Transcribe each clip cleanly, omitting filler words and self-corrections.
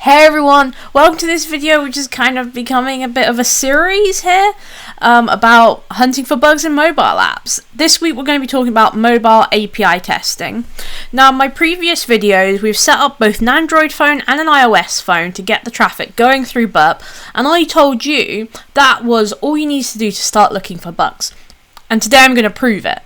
Hey everyone, welcome to this video, which is kind of becoming a bit of a series here about hunting for bugs in mobile apps. This week we're going to be talking about mobile API testing. Now, in my previous videos, we've set up both an Android phone and an iOS phone to get the traffic going through Burp, and I told you that was all you need to do to start looking for bugs. And today I'm going to prove it.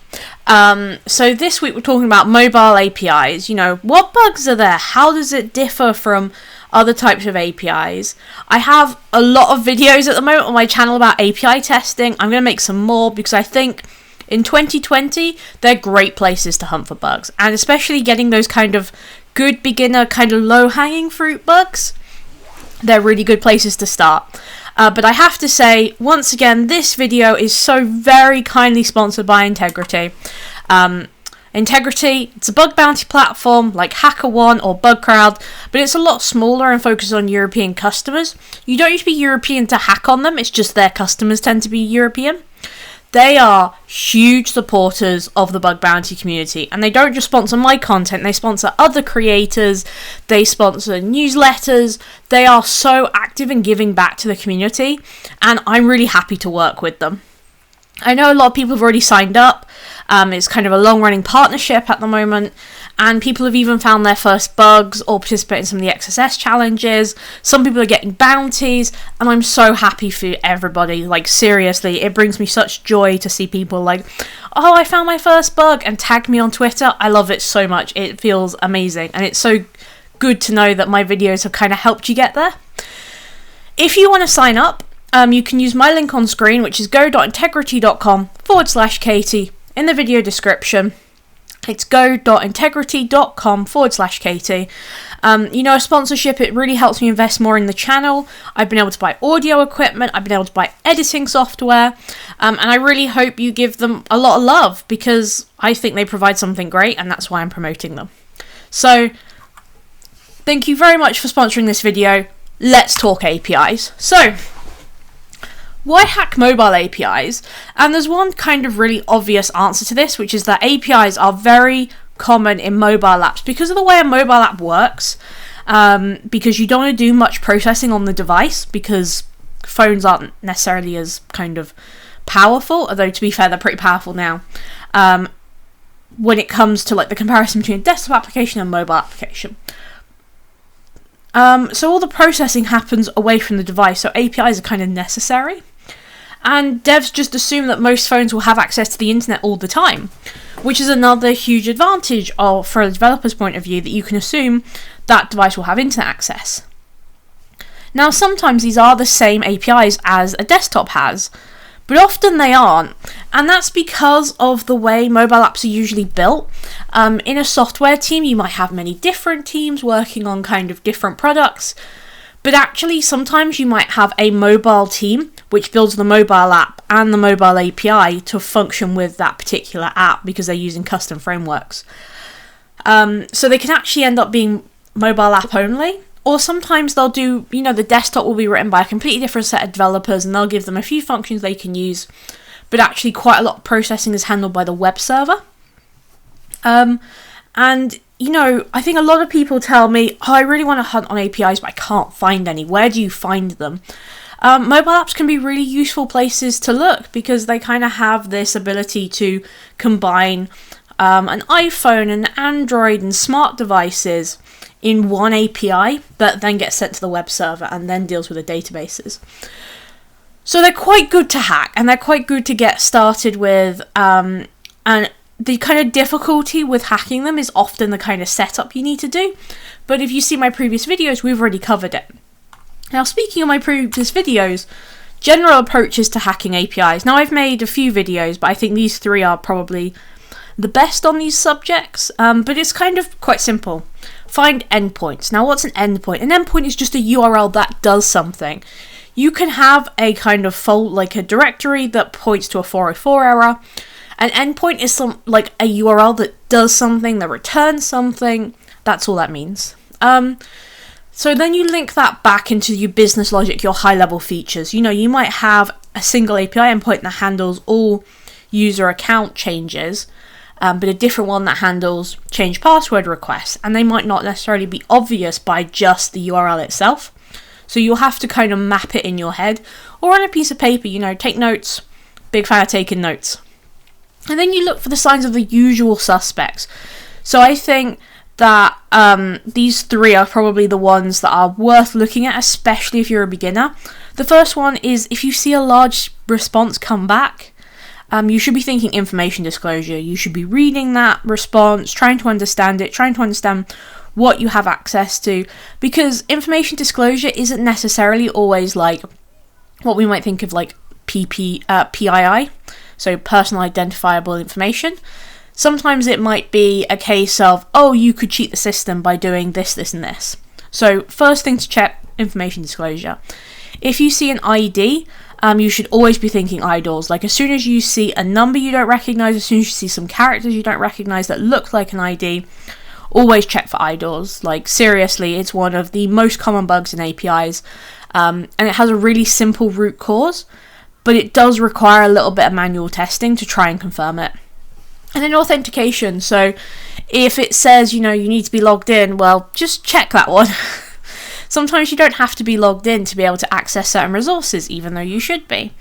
So this week we're talking about mobile APIs. You know, what bugs are there? How does it differ from other types of APIs? I have a lot of videos at the moment on my channel about API testing. I'm going to make some more because I think in 2020 they're great places to hunt for bugs, and especially getting those kind of good beginner, kind of low-hanging fruit bugs. They're really good places to start. But I have to say, once again, this video is so very kindly sponsored by Integrity. Integrity, it's a bug bounty platform like HackerOne or BugCrowd, but it's a lot smaller and focuses on European customers. You don't need to be European to hack on them, it's just their customers tend to be European. They are huge supporters of the bug bounty community, and they don't just sponsor my content, they sponsor other creators, they sponsor newsletters. They are so active in giving back to the community, and I'm really happy to work with them. I know a lot of people have already signed up. It's kind of a long-running partnership at the moment, and people have even found their first bugs or participate in some of the XSS challenges. Some people are getting bounties, and I'm so happy for everybody. Like, seriously, it brings me such joy to see people like, oh, I found my first bug, and tag me on Twitter. I love it so much. It feels amazing, and it's so good to know that my videos have kind of helped you get there. If you want to sign up, you can use my link on screen, which is go.integrity.com/Katie. In the video description, it's go.integrity.com/Katie. You know, a sponsorship, it really helps me invest more in the channel. I've been able to buy audio equipment, I've been able to buy editing software, and I really hope you give them a lot of love because I think they provide something great, and that's why I'm promoting them. So, thank you very much for sponsoring this video. Let's talk APIs. So, why hack mobile APIs? And there's one kind of really obvious answer to this, which is that APIs are very common in mobile apps because of the way a mobile app works, because you don't want to do much processing on the device because phones aren't necessarily as kind of powerful, although to be fair, they're pretty powerful now, when it comes to like the comparison between a desktop application and a mobile application. So all the processing happens away from the device, so APIs are kind of necessary. And devs just assume that most phones will have access to the internet all the time, which is another huge advantage for a developer's point of view, that you can assume that device will have internet access. Now, sometimes these are the same APIs as a desktop has, but often they aren't, and that's because of the way mobile apps are usually built. In a software team, you might have many different teams working on kind of different products, but actually sometimes you might have a mobile team which builds the mobile app and the mobile API to function with that particular app because they're using custom frameworks. So they can actually end up being mobile app only. Or sometimes they'll do, you know, the desktop will be written by a completely different set of developers and they'll give them a few functions they can use, but actually quite a lot of processing is handled by the web server. And, you know, I think a lot of people tell me, oh, I really want to hunt on APIs, but I can't find any. Where do you find them? Mobile apps can be really useful places to look because they kind of have this ability to combine an iPhone, an Android, and smart devices in one API that then gets sent to the web server and then deals with the databases. So they're quite good to hack and they're quite good to get started with, and the kind of difficulty with hacking them is often the kind of setup you need to do. But if you see my previous videos, we've already covered it. Now, speaking of my previous videos, general approaches to hacking APIs. Now, I've made a few videos, but I think these three are probably the best on these subjects, but it's kind of quite simple. Find endpoints. Now, what's an endpoint? An endpoint is just a URL that does something. You can have a kind of fault, like a directory that points to a 404 error. An endpoint is like a URL that does something, that returns something. That's all that means. So then you link that back into your business logic, your high-level features. You know, you might have a single API endpoint that handles all user account changes. but a different one that handles change password requests, and they might not necessarily be obvious by just the URL itself. So you'll have to kind of map it in your head or on a piece of paper, take notes. Big fan of taking notes. And then you look for the signs of the usual suspects. So I think that these three are probably the ones that are worth looking at, especially if you're a beginner. The first one is if you see a large response come back, you should be thinking information disclosure. You should be reading that response, trying to understand it, trying to understand what you have access to, because information disclosure isn't necessarily always like what we might think of like PII, so personal identifiable information. Sometimes it might be a case of, oh, you could cheat the system by doing this, this, and this. So first thing to check, information disclosure. If you see an ID, you should always be thinking IDOLs. Like as soon as you see a number you don't recognize, as soon as you see some characters you don't recognize that look like an ID, always check for IDOLs. Like seriously, it's one of the most common bugs in APIs, and it has a really simple root cause, but it does require a little bit of manual testing to try and confirm it. And then authentication. So if it says, you need to be logged in, well, just check that one. Sometimes you don't have to be logged in to be able to access certain resources, even though you should be.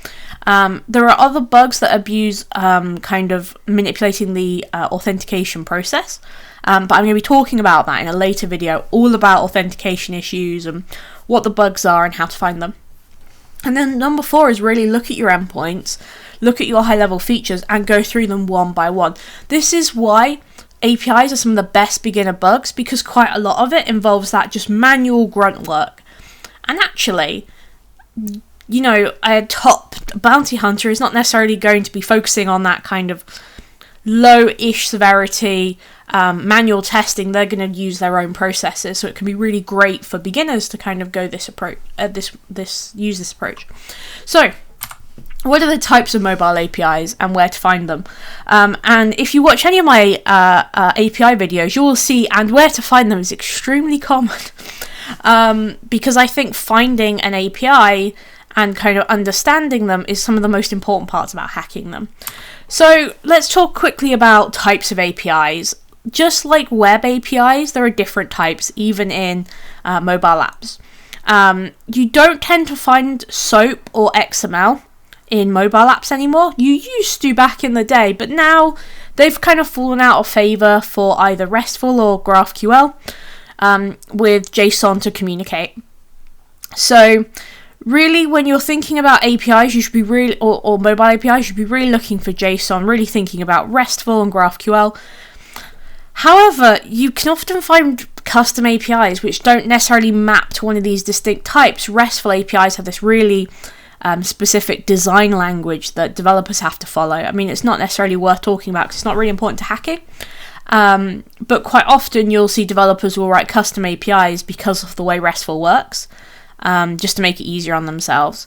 There are other bugs that abuse kind of manipulating the authentication process, but I'm going to be talking about that in a later video, all about authentication issues and what the bugs are and how to find them. And then number 4 is really look at your endpoints, look at your high-level features, and go through them one by one. This is why APIs are some of the best beginner bugs, because quite a lot of it involves that just manual grunt work. And actually, a top bounty hunter is not necessarily going to be focusing on that kind of low-ish severity manual testing. They're going to use their own processes, so it can be really great for beginners to kind of go this approach, use this approach. So what are the types of mobile APIs and where to find them? And if you watch any of my API videos, you will see, and where to find them is extremely common, because I think finding an API and kind of understanding them is some of the most important parts about hacking them. So let's talk quickly about types of APIs. Just like web APIs, there are different types, even in mobile apps. You don't tend to find SOAP or XML in mobile apps anymore. You used to back in the day, but now they've kind of fallen out of favour for either RESTful or GraphQL with JSON to communicate. So really, when you're thinking about APIs, you should be really, or mobile APIs, you should be really looking for JSON, really thinking about RESTful and GraphQL. However, you can often find custom APIs which don't necessarily map to one of these distinct types. RESTful APIs have this really specific design language that developers have to follow. I mean, it's not necessarily worth talking about because it's not really important to hacking. But quite often you'll see developers will write custom APIs because of the way RESTful works, just to make it easier on themselves.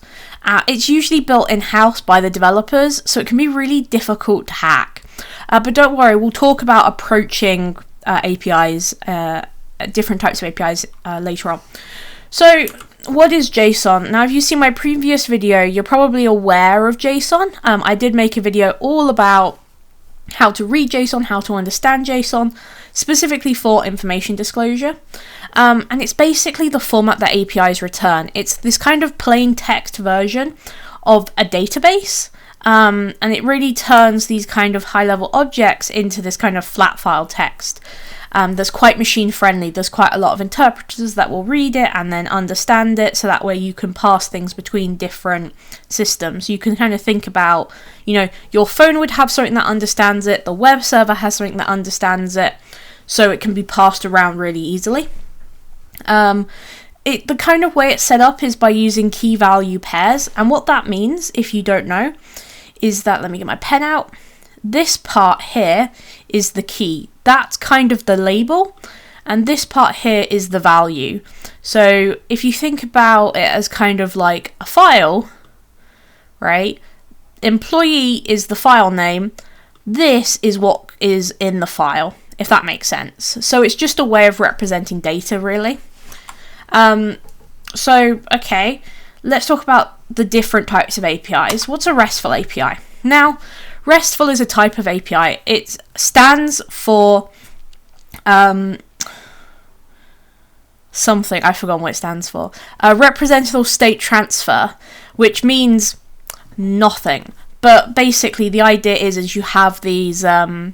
It's usually built in-house by the developers, so it can be really difficult to hack. But don't worry, we'll talk about approaching APIs, different types of APIs later on. So what is JSON? Now, if you've seen my previous video, you're probably aware of JSON. I did make a video all about how to read JSON, how to understand JSON, specifically for information disclosure. And it's basically the format that APIs return. It's this kind of plain text version of a database. And it really turns these kind of high-level objects into this kind of flat file text. That's quite machine friendly. There's quite a lot of interpreters that will read it and then understand it, so that way you can pass things between different systems. You can kind of think about, your phone would have something that understands it, the web server has something that understands it, so it can be passed around really easily. The kind of way it's set up is by using key value pairs, and what that means, if you don't know, is that, let me get my pen out, this part here is the key. That's kind of the label, and this part here is the value. So if you think about it as kind of like a file, right? Employee is the file name. This is what is in the file, if that makes sense. So it's just a way of representing data, really. Okay, let's talk about the different types of APIs. What's a RESTful API? Now, RESTful is a type of API. It stands for something, I've forgotten what it stands for. Representative state transfer, which means nothing. But basically the idea is you have these this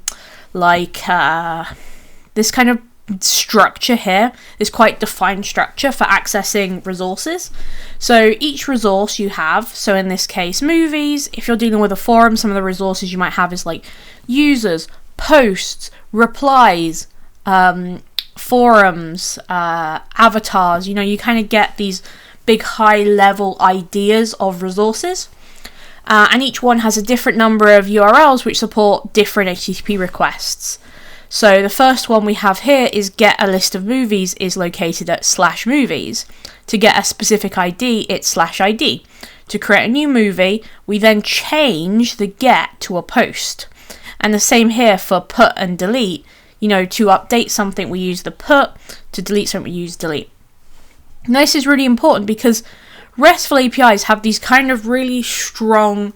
kind of structure here, this quite defined structure for accessing resources. So each resource you have, so in this case movies, if you're dealing with a forum, some of the resources you might have is like users, posts, replies, forums, avatars. You kind of get these big high level ideas of resources, and each one has a different number of URLs which support different HTTP requests. So the first one we have here is get a list of movies is located at /movies. To get a specific ID, it's /ID. To create a new movie, we then change the get to a post. And the same here for put and delete. To update something, we use the put. To delete something, we use delete. Now, this is really important because RESTful APIs have these kind of really strong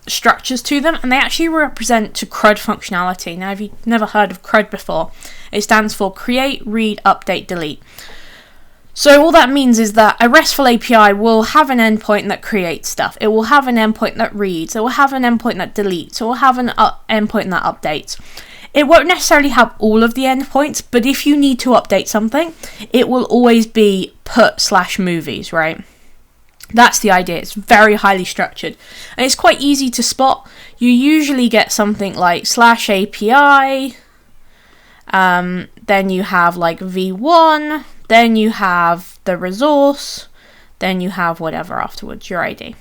structures to them, and they actually represent to CRUD functionality. Now, if you've never heard of CRUD before, it stands for create, read, update, delete. So all that means is that a RESTful API will have an endpoint that creates stuff. It will have an endpoint that reads. It will have an endpoint that deletes. It will have an endpoint that updates. It won't necessarily have all of the endpoints, but if you need to update something, it will always be put /movies, right? That's the idea. It's very highly structured, and it's quite easy to spot. You usually get something like /API, then you have like v1, then you have the resource, then you have whatever afterwards, your ID.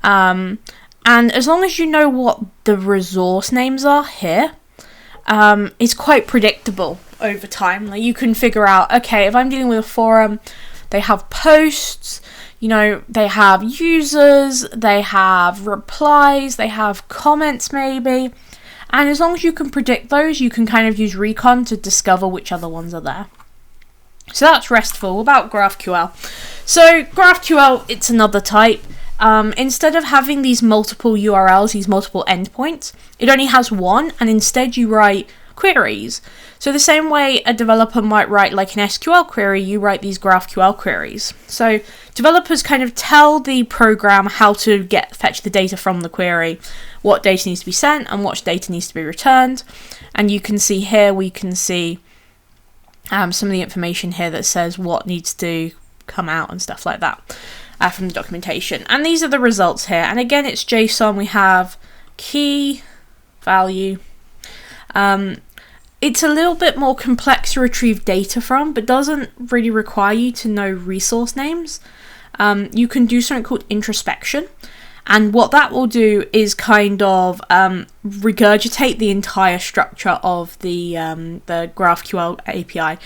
And as long as you know what the resource names are here, it's quite predictable over time. Like, you can figure out, okay, if I'm dealing with a forum, they have posts, they have users, they have replies, they have comments maybe. And as long as you can predict those, you can kind of use recon to discover which other ones are there. So that's RESTful. About GraphQL. So GraphQL, it's another type. Instead of having these multiple URLs, these multiple endpoints, it only has one, and instead you write queries. So the same way a developer might write like an SQL query, you write these GraphQL queries. So developers kind of tell the program how to fetch the data from the query, what data needs to be sent and what data needs to be returned. And you can see here, we can see some of the information here that says what needs to come out and stuff like that from the documentation. And these are the results here. And again, it's JSON. We have key, value. It's a little bit more complex to retrieve data from, but doesn't really require you to know resource names. You can do something called introspection, and what that will do is kind of regurgitate the entire structure of the GraphQL API,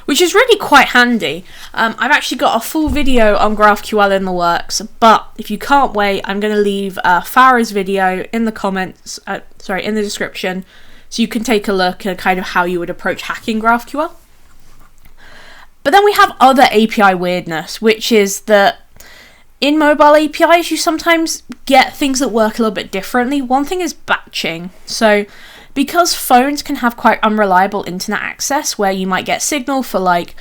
which is really quite handy. I've actually got a full video on GraphQL in the works, but if you can't wait, I'm going to leave Farah's video in the comments, in the description, so you can take a look at kind of how you would approach hacking GraphQL. But then we have other API weirdness, which is that in mobile APIs, you sometimes get things that work a little bit differently. One thing is batching. So because phones can have quite unreliable internet access, where you might get signal for like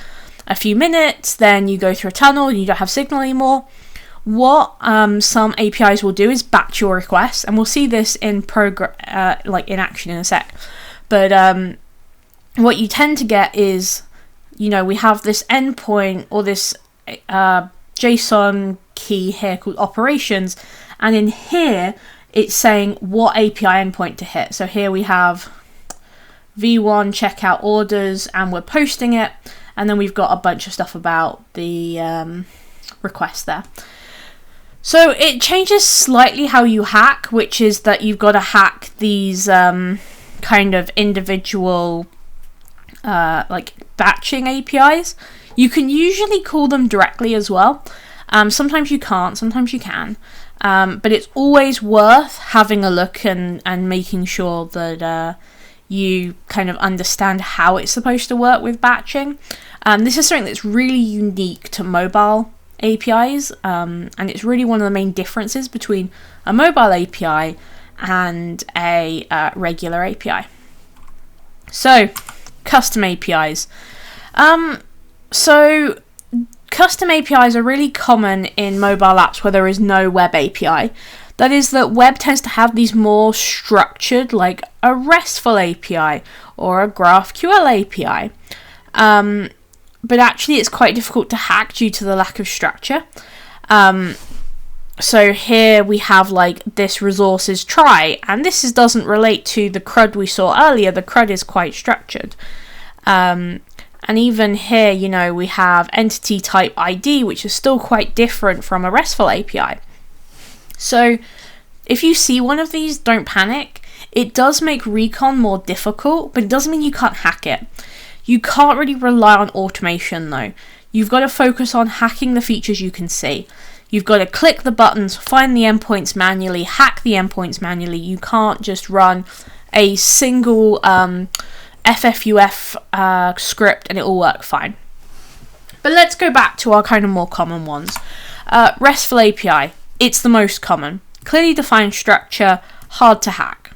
a few minutes, then you go through a tunnel and you don't have signal anymore, what some APIs will do is batch your requests, and we'll see this in in action in a sec. But what you tend to get is, we have this endpoint or this JSON key here called operations, and in here it's saying what API endpoint to hit. So here we have v1 checkout orders, and we're posting it, and then we've got a bunch of stuff about the request there. So it changes slightly how you hack, which is that you've got to hack these kind of individual batching APIs. You can usually call them directly as well. Sometimes you can't, sometimes you can. But it's always worth having a look and making sure that you kind of understand how it's supposed to work with batching. This is something that's really unique to mobile APIs, and it's really one of the main differences between a mobile API and a regular API. So, custom APIs. So custom APIs are really common in mobile apps where there is no web API. That is, that web tends to have these more structured, like a RESTful API or a GraphQL API. But actually it's quite difficult to hack due to the lack of structure. So here we have like this resources try, and this doesn't relate to the CRUD we saw earlier. The CRUD is quite structured. And even here, you know, we have entity type ID, which is still quite different from a RESTful API. So if you see one of these, don't panic. It does make recon more difficult, but it doesn't mean you can't hack it. You can't really rely on automation though. You've got to focus on hacking the features you can see. You've got to click the buttons, find the endpoints manually, hack the endpoints manually. You can't just run a single FFUF script and it will work fine. But let's go back to our kind of more common ones. RESTful API, it's the most common. Clearly defined structure, hard to hack.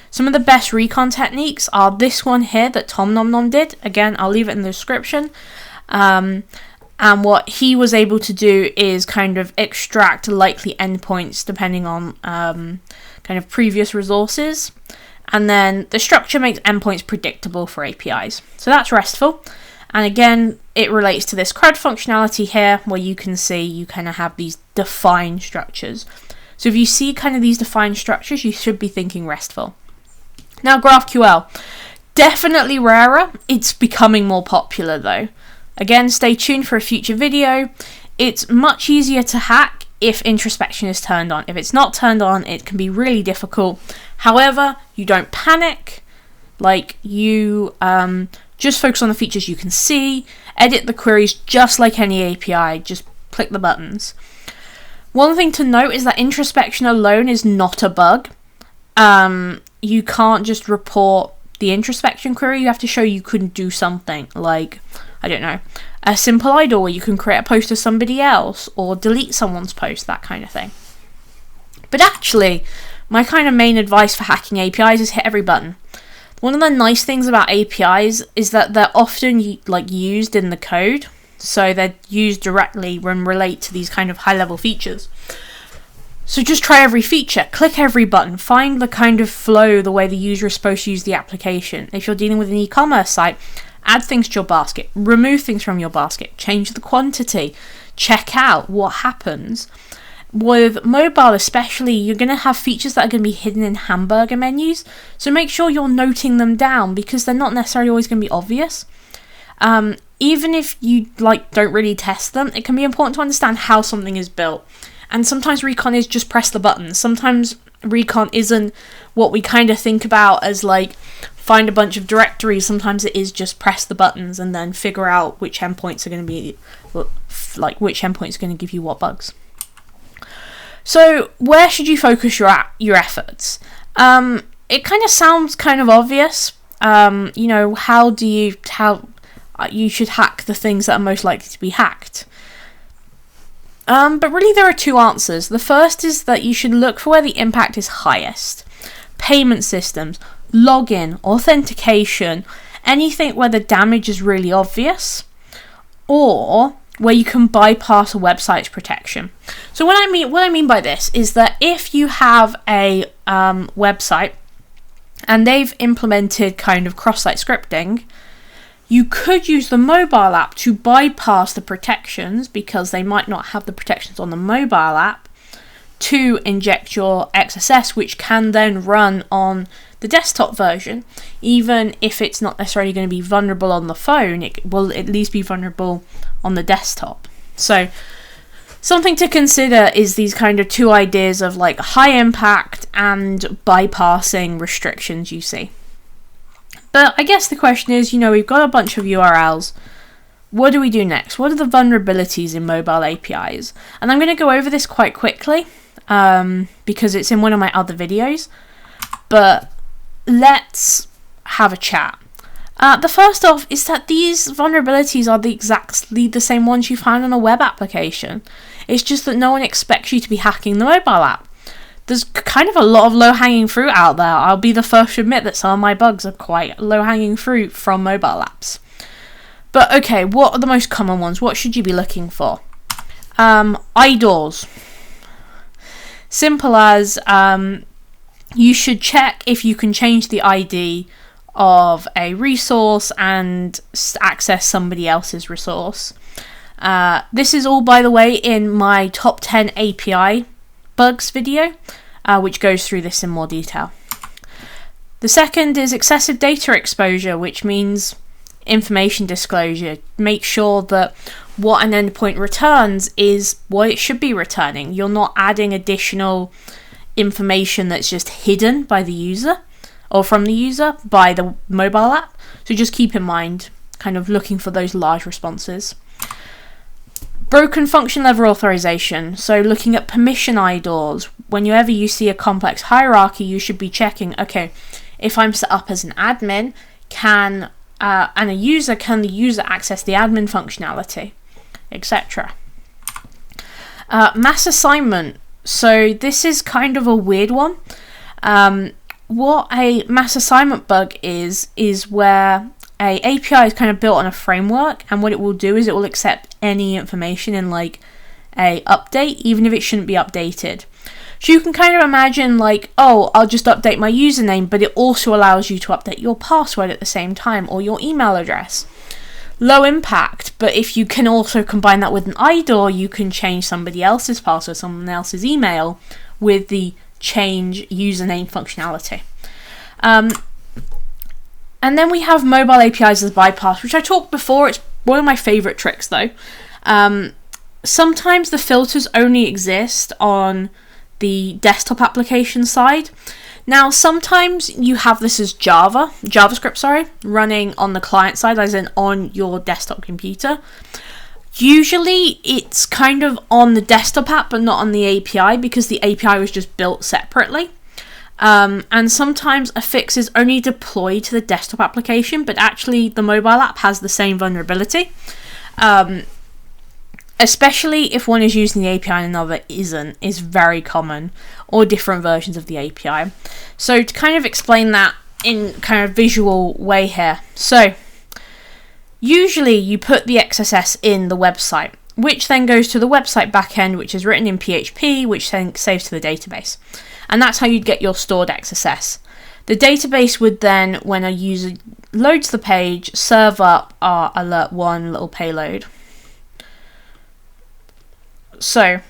Some of the best recon techniques are this one here that Tom Nom Nom did. Again, I'll leave it in the description. And what he was able to do is kind of extract likely endpoints depending on kind of previous resources. And then the structure makes endpoints predictable for APIs. So that's RESTful. And again, it relates to this CRUD functionality here, where you can see you kind of have these defined structures. So if you see kind of these defined structures, you should be thinking RESTful. Now GraphQL, definitely rarer. It's becoming more popular though. Again, stay tuned for a future video. It's much easier to hack if introspection is turned on. If it's not turned on, it can be really difficult. However, you don't panic. Like, you just focus on the features you can see, edit the queries just like any API, just click the buttons. One thing to note is that introspection alone is not a bug. You can't just report the introspection query. You have to show you couldn't do something like, I don't know, a simple idle where you can create a post of somebody else or delete someone's post, that kind of thing. But actually, my kind of main advice for hacking APIs is hit every button. One of the nice things about APIs is that they're often used in the code, so they're used directly when relate to these kind of high-level features. So just try every feature, click every button, find the kind of flow, the way the user is supposed to use the application. If you're dealing with an e-commerce site, add things to your basket, remove things from your basket, change the quantity, check out what happens. With mobile especially, you're going to have features that are going to be hidden in hamburger menus, so make sure you're noting them down because they're not necessarily always going to be obvious. Even if you don't really test them, it can be important to understand how something is built. And sometimes recon is just press the buttons. Sometimes recon isn't what we kind of think about as find a bunch of directories. Sometimes it is just press the buttons and then figure out which endpoints are going to be which endpoints are going to give you what bugs. So where should you focus your efforts? It kind of sounds kind of obvious. How you should hack the things that are most likely to be hacked. But really there are two answers. The first is that you should look for where the impact is highest. Payment systems, login, authentication, anything where the damage is really obvious, or where you can bypass a website's protection. So what I mean by this is that if you have a website and they've implemented kind of cross-site scripting, you could use the mobile app to bypass the protections because they might not have the protections on the mobile app to inject your XSS, which can then run on the desktop version. Even if it's not necessarily going to be vulnerable on the phone, it will at least be vulnerable on the desktop. So something to consider is these kind of two ideas of high impact and bypassing restrictions you see. But I guess the question is, we've got a bunch of URLs. What do we do next? What are the vulnerabilities in mobile APIs? And I'm going to go over this quite quickly because it's in one of my other videos. But let's have a chat. The first off is that these vulnerabilities are exactly the same ones you find on a web application. It's just that no one expects you to be hacking the mobile app. there's kind of a lot of low-hanging fruit out there. I'll be the first to admit that some of my bugs are quite low-hanging fruit from mobile apps. But okay, what are the most common ones? What should you be looking for? IDORs. Simple as you should check if you can change the ID of a resource and access somebody else's resource. This is all, by the way, in my top 10 API bugs video, which goes through this in more detail. The second is excessive data exposure, which means information disclosure. Make sure that what an endpoint returns is what it should be returning. You're not adding additional information that's just hidden by the user or from the user by the mobile app. So just keep in mind, kind of looking for those large responses. Broken function level authorization. So looking at permission IDORs. Whenever you see a complex hierarchy, you should be checking, okay, if I'm set up as an admin, and a user, can the user access the admin functionality, etc. Mass assignment. So this is kind of a weird one. What a mass assignment bug is where a API is kind of built on a framework, and what it will do is it will accept any information in like a update, even if it shouldn't be updated. So you can kind of imagine like, oh, I'll just update my username, but it also allows you to update your password at the same time, or your email address. Low impact, but if you can also combine that with an IDOR, you can change somebody else's password, someone else's email, with the change username functionality. And then we have mobile APIs as bypass, which I talked before. It's one of my favorite tricks though. Sometimes the filters only exist on the desktop application side. Now, sometimes you have this as JavaScript, running on the client side, as in on your desktop computer. Usually it's kind of on the desktop app, but not on the API, because the API was just built separately. And sometimes a fix is only deployed to the desktop application, but actually the mobile app has the same vulnerability. Especially if one is using the API and another isn't, is very common, or different versions of the API. So to kind of explain that in kind of visual way here. So usually you put the XSS in the website, which then goes to the website backend, which is written in PHP, which then saves to the database. And that's how you'd get your stored XSS. The database would then, when a user loads the page, serve up our alert1 little payload. So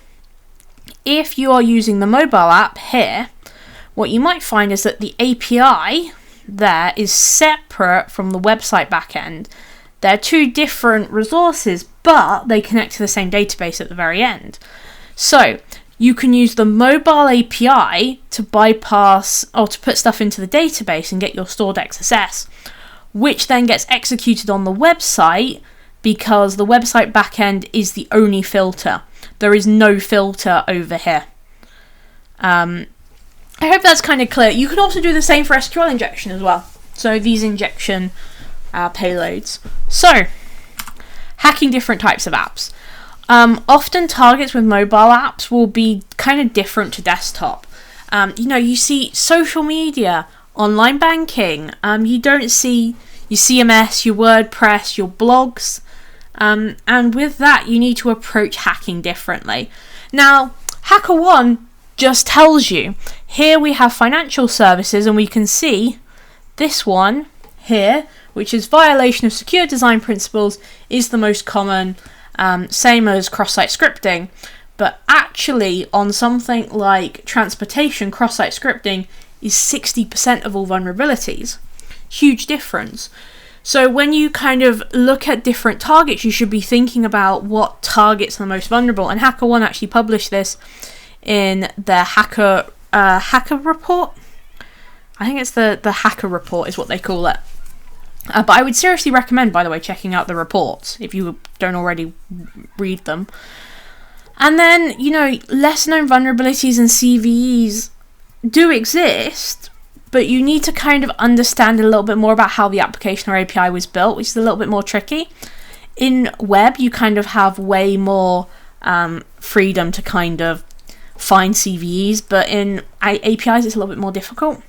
if you are using the mobile app here, what you might find is that the API there is separate from the website backend. They're two different resources, but they connect to the same database at the very end. So you can use the mobile API to bypass, or to put stuff into the database and get your stored XSS, which then gets executed on the website, because the website backend is the only filter. There is no filter over here. I hope that's kind of clear. You can also do the same for SQL injection as well. So these injection payloads. So, hacking different types of apps. Often targets with mobile apps will be kind of different to desktop. You see social media, online banking. You don't see your CMS, your WordPress, your blogs. And with that, you need to approach hacking differently. Now, HackerOne just tells you, here we have financial services, and we can see this one here, which is violation of secure design principles, is the most common, same as cross-site scripting. But actually, on something like transportation, cross-site scripting is 60% of all vulnerabilities. Huge difference. So when you kind of look at different targets, you should be thinking about what targets are the most vulnerable. And HackerOne actually published this in their hacker report. I think it's the hacker report is what they call it. But I would seriously recommend, by the way, checking out the reports if you don't already read them. And then, lesser known vulnerabilities and CVEs do exist, but you need to kind of understand a little bit more about how the application or API was built, which is a little bit more tricky. In web, you kind of have way more freedom to kind of find CVEs, but in APIs it's a little bit more difficult.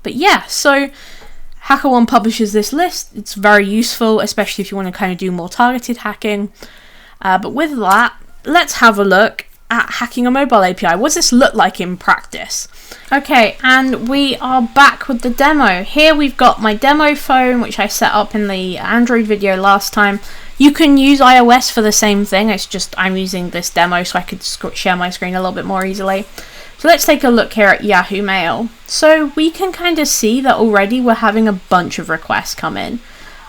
But yeah, so HackerOne publishes this list. It's very useful, especially if you want to kind of do more targeted hacking. But with that, let's have a look at hacking a mobile API. What does this look like in practice? Okay, and we are back with the demo. Here we've got my demo phone, which I set up in the Android video last time. You can use iOS for the same thing. It's just I'm using this demo so I could share my screen a little bit more easily. So let's take a look here at Yahoo Mail. So we can kind of see that already we're having a bunch of requests come in.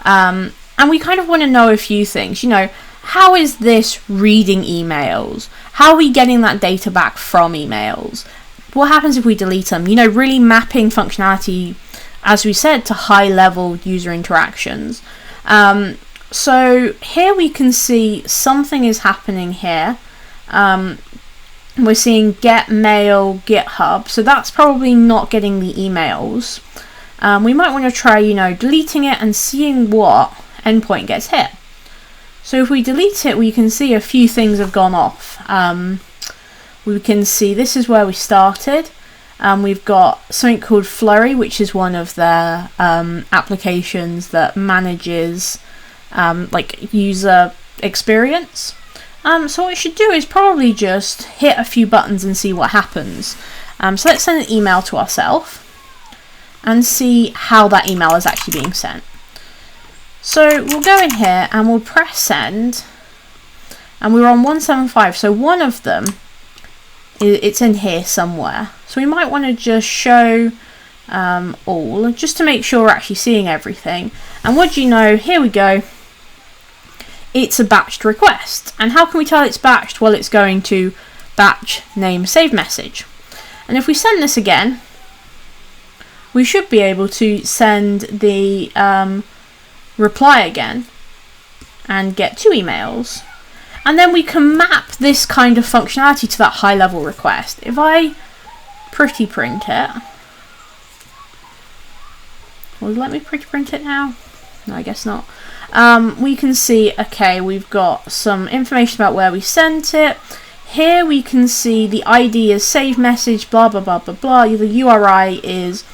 And we kind of want to know a few things. How is this reading emails? How are we getting that data back from emails? What happens if we delete them? Really mapping functionality, as we said, to high-level user interactions. So here we can see something is happening here. We're seeing get mail, GitHub. So that's probably not getting the emails. We might want to try, deleting it and seeing what endpoint gets hit. So if we delete it, we can see a few things have gone off. We can see this is where we started. We've got something called Flurry, which is one of their applications that manages user experience. So what we should do is probably just hit a few buttons and see what happens. So let's send an email to ourselves and see how that email is actually being sent. So we'll go in here and we'll press send, and we're on 175, so one of them, it's in here somewhere. So we might want to just show all, just to make sure we're actually seeing everything. And what do you know, here we go, it's a batched request. And how can we tell it's batched? Well, it's going to batch name save message. And if we send this again, we should be able to send the reply again and get 2 emails, and then we can map this kind of functionality to that high level request. If I pretty print it, will it let me pretty print it now? No, I guess not. We can see, okay, we've got some information about where we sent it. Here we can see the ID is save message, blah blah blah blah blah. The URI is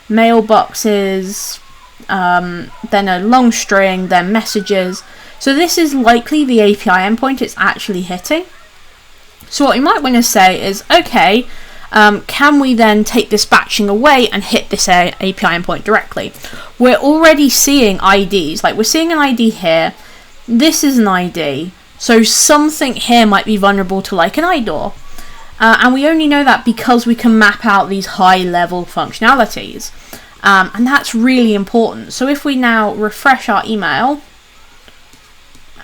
mailboxes, then a long string, then messages. So this is likely the API endpoint it's actually hitting. So what we might want to say is, okay, can we then take this batching away and hit this API endpoint directly? We're already seeing IDs, like we're seeing an ID here, this is an ID, so something here might be vulnerable to like an IDOR. And we only know that because we can map out these high level functionalities. And that's really important. So if we now refresh our email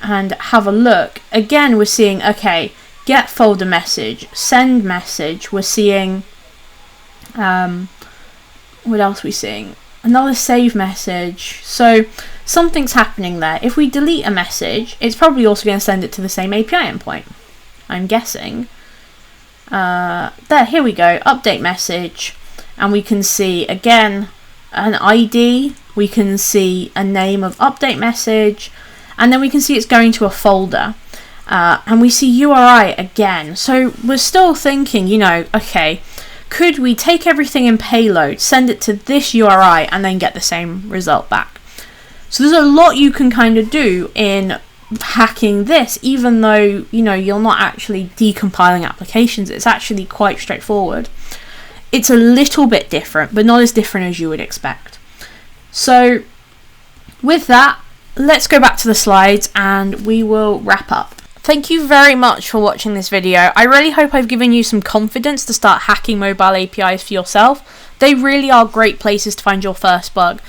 and have a look, again we're seeing, okay, get folder message, send message, we're seeing, what else are we seeing? Another save message. So something's happening there. If we delete a message, it's probably also going to send it to the same API endpoint, I'm guessing. There, here we go, update message, and we can see again an ID, we can see a name of update message, and then we can see it's going to a folder, and we see URI again. So we're still thinking, okay, could we take everything in payload, send it to this URI, and then get the same result back? So there's a lot you can kind of do in hacking this, even though you're not actually decompiling applications. It's actually quite straightforward. It's a little bit different, but not as different as you would expect. So with that, let's go back to the slides and we will wrap up. Thank you very much for watching this video. I really hope I've given you some confidence to start hacking mobile APIs for yourself. They really are great places to find your first bug.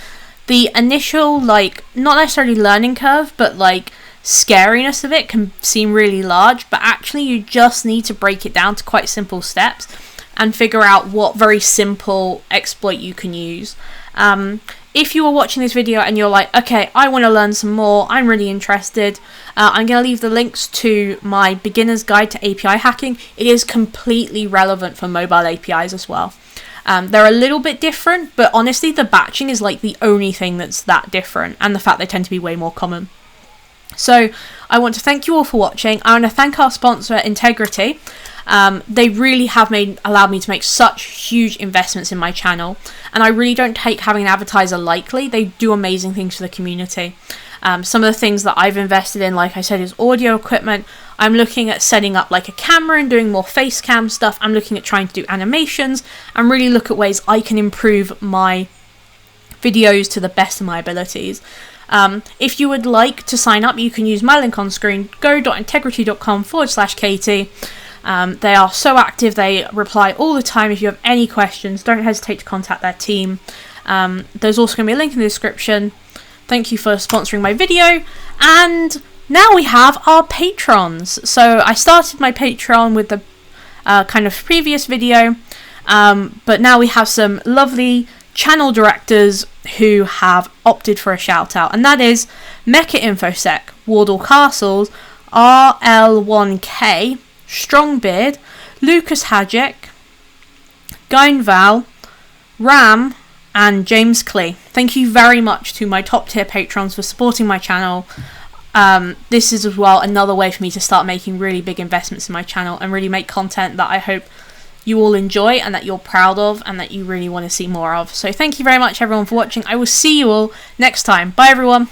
The initial, not necessarily learning curve, but scariness of it can seem really large, but actually you just need to break it down to quite simple steps and figure out what very simple exploit you can use. If you are watching this video and you're like, okay, I want to learn some more, I'm really interested, I'm going to leave the links to my beginner's guide to API hacking. It is completely relevant for mobile APIs as well. They're a little bit different, but honestly the batching is the only thing that's that different, and the fact they tend to be way more common. So I want to thank you all for watching. I want to thank our sponsor, Integrity. They really have allowed me to make such huge investments in my channel, and I really don't take having an advertiser lightly. They do amazing things for the community. Some of the things that I've invested in, like I said, is audio equipment. I'm looking at setting up like a camera and doing more face cam stuff. I'm looking at trying to do animations and really look at ways I can improve my videos to the best of my abilities. If you would like to sign up, you can use my link on screen, go.integrity.com/Katie. They are so active, they reply all the time. If you have any questions, don't hesitate to contact their team. There's also going to be a link in the description. Thank you for sponsoring my video. And now we have our patrons. So I started my Patreon with the kind of previous video, but now we have some lovely channel directors who have opted for a shout out, and that is MechaInfoSec, Wardell Castles, RL1K, Strongbeard, Lukáš Hájek, Gynvael, Ram, and James Clee. Thank you very much to my top tier patrons for supporting my channel. This is as well another way for me to start making really big investments in my channel and really make content that I hope you all enjoy and that you're proud of and that you really want to see more of. So thank you very much everyone for watching. I will see you all next time. Bye everyone.